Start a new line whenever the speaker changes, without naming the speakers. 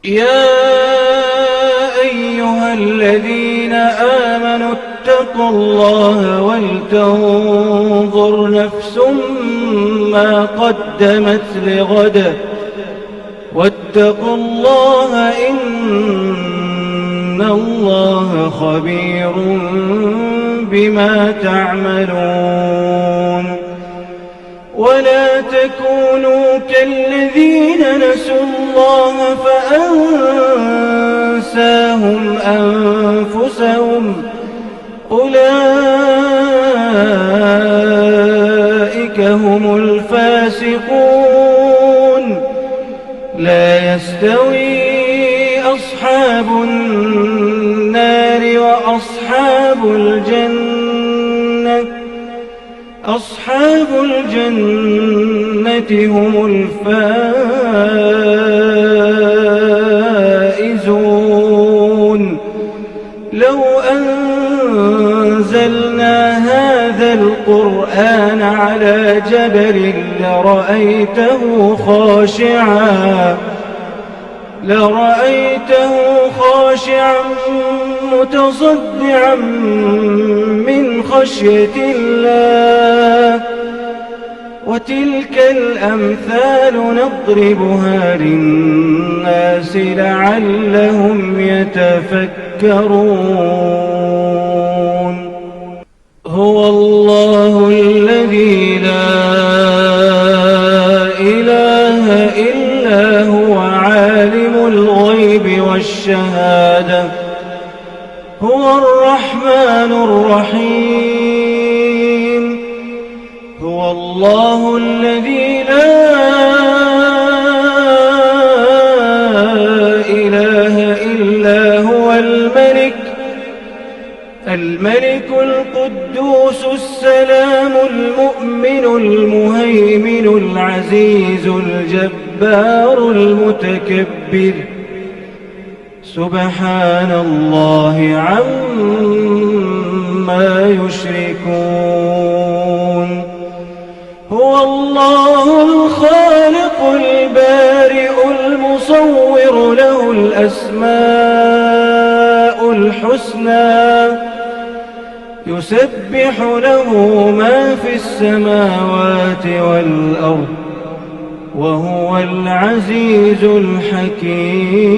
يا أيها الذين آمنوا اتقوا الله ولتنظر نفس ما قدمت لغد واتقوا الله إن الله خبير بما تعملون. ولا تكونوا كالذين نسوا الله فأنساهم أنفسهم أولئك هم الفاسقون. لا يستوي أصحاب النار وأصحاب الجنة أصحاب الجنة هم الفائزون. لو أنزلنا هذا القرآن على جبل لرأيته خاشعا متصدعا من خشية الله. وتلك الأمثال نضربها للناس لعلهم يتفكرون. هو الله الذي لا إله إلا هو عالم الغيب والشهادة هو الرحمن الرحيم. هو الله الذي لا إله إلا هو الملك القدوس السلام المؤمن المهيمن العزيز الجبار المتكبر. سبحان الله عما يشركون. هو الله الخالق البارئ المصور له الأسماء الحسنى يسبح له ما في السماوات والأرض وهو العزيز الحكيم.